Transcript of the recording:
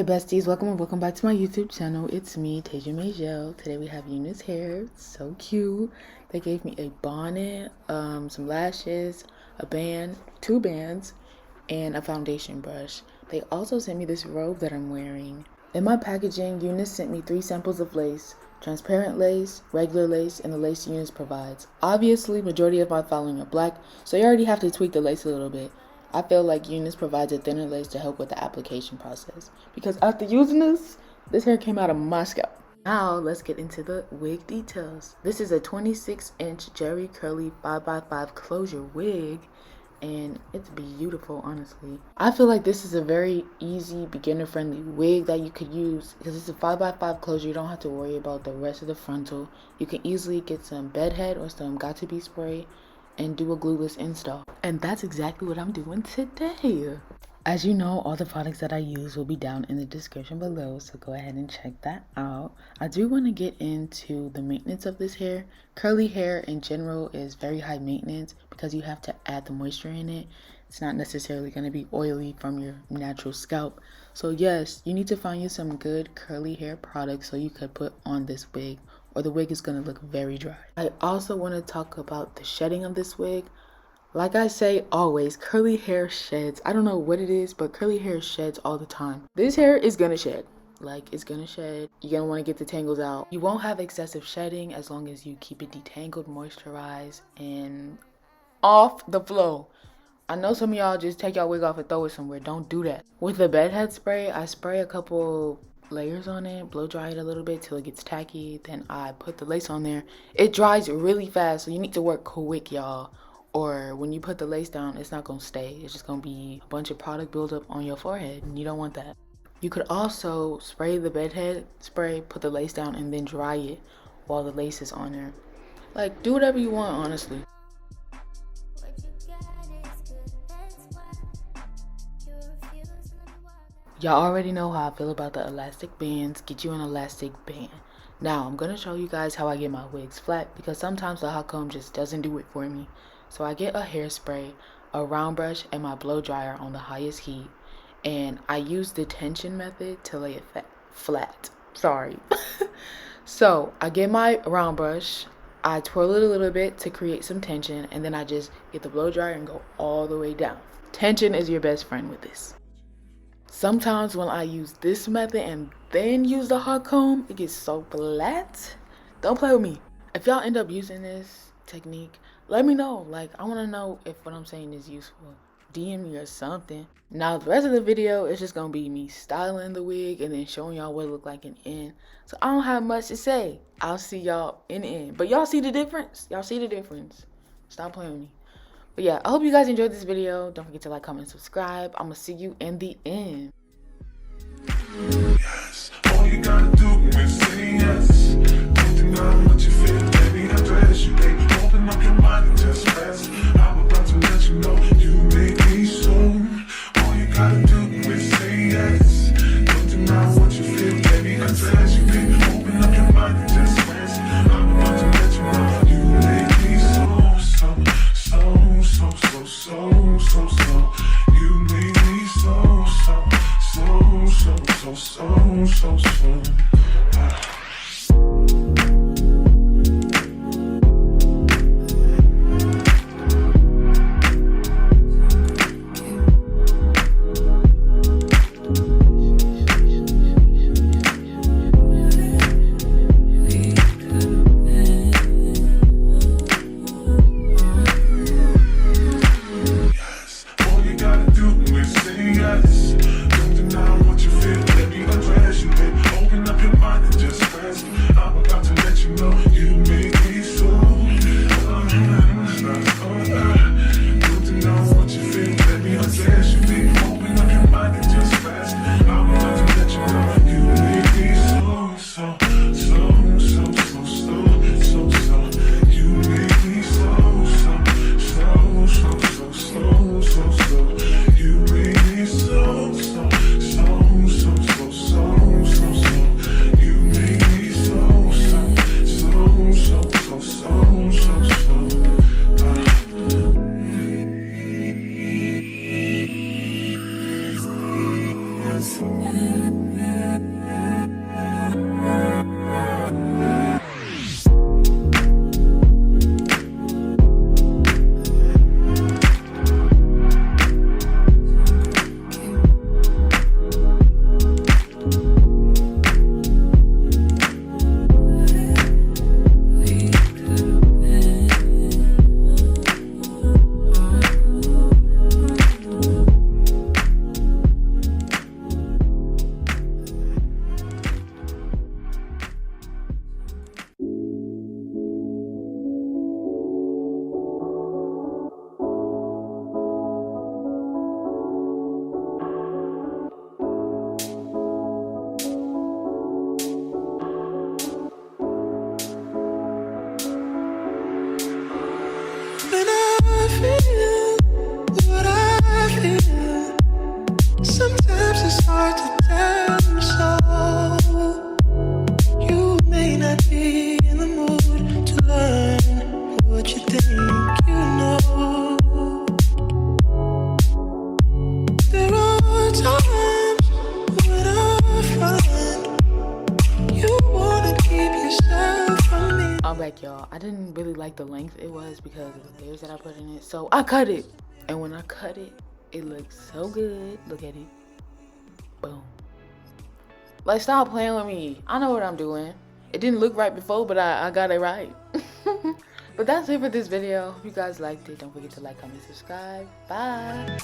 besties, welcome back to my YouTube channel. It's me, Tasia Majel. Today we have UNice hair. It's so cute. They gave me a bonnet, some lashes, a band, 2 bands, and a foundation brush. They also sent me this robe that I'm wearing. In my packaging, UNice sent me 3 samples of lace: transparent lace, regular lace, and the lace UNice provides. Obviously, majority of my following are black, so you already have to tweak the lace a little bit. I feel like UNice provides a thinner lace to help with the application process, because after using this hair came out of my scalp. Now let's get into the wig details. This is a 26-inch Jerry Curly 5x5 closure wig, and it's beautiful, honestly. I feel like this is a very easy, beginner-friendly wig that you could use because it's a 5x5 closure. You don't have to worry about the rest of the frontal. You can easily get some bed head or some got-to-be spray and do a glueless install. And that's exactly what I'm doing today. As you know, all the products that I use will be down in the description below, so go ahead and check that out. I do want to get into the maintenance of this hair. Curly hair in general is very high maintenance because you have to add the moisture in it. It's not necessarily going to be oily from your natural scalp. So yes, you need to find you some good curly hair products so you could put on this wig, or the wig is going to look very dry. I also want to talk about the shedding of this wig. Like I say always, curly hair sheds. I don't know what it is, but curly hair sheds all the time. This hair is going to shed. Like, it's going to shed. You're going to want to get the tangles out. You won't have excessive shedding as long as you keep it detangled, moisturized, and off the flow. I know some of y'all just take y'all wig off and throw it somewhere. Don't do that. With the bedhead spray, I spray a couple layers on it, blow dry it a little bit till it gets tacky. Then I put the lace on there. It dries really fast, so you need to work quick, y'all. Or when you put the lace down, it's not going to stay. It's just going to be a bunch of product buildup on your forehead, and you don't want that. You could also spray the bedhead spray, put the lace down, and then dry it while the lace is on there. Like, do whatever you want, honestly. Y'all already know how I feel about the elastic bands. Get you an elastic band. Now, I'm going to show you guys how I get my wigs flat, because sometimes the hot comb just doesn't do it for me. So I get a hairspray, a round brush, and my blow dryer on the highest heat. And I use the tension method to lay it flat. Sorry. So I get my round brush, I twirl it a little bit to create some tension, and then I just get the blow dryer and go all the way down. Tension is your best friend with this. Sometimes when I use this method and then use the hot comb, it gets so flat. Don't play with me. If y'all end up using this technique, let me know. Like, I want to know if what I'm saying is useful. DM me or something. Now, the rest of the video is just going to be me styling the wig and then showing y'all what it look like in the end. So I don't have much to say. I'll see y'all in the end. But y'all see the difference? Y'all see the difference? Stop playing with me. But yeah, I hope you guys enjoyed this video. Don't forget to like, comment, subscribe. I'm going to see you in the end. Yes, all you gotta do is say yes. Don't deny what you feel, baby. Address you, baby. Open up your mind and just rest. I'm about to let you know you make me so. All you gotta do is say yes. Don't deny what you feel, baby. Address you, baby. Open up your mind and just rest. I'm about to let you know you make me so. You make me so. back, y'all. I didn't really like the length it was because of the layers that I put in it. So I cut it. And when I cut it, it looks so good. Look at it. Boom. Like, stop playing with me. I know what I'm doing. It didn't look right before, but I got it right. But that's it for this video. If you guys liked it, don't forget to like, comment, subscribe. Bye.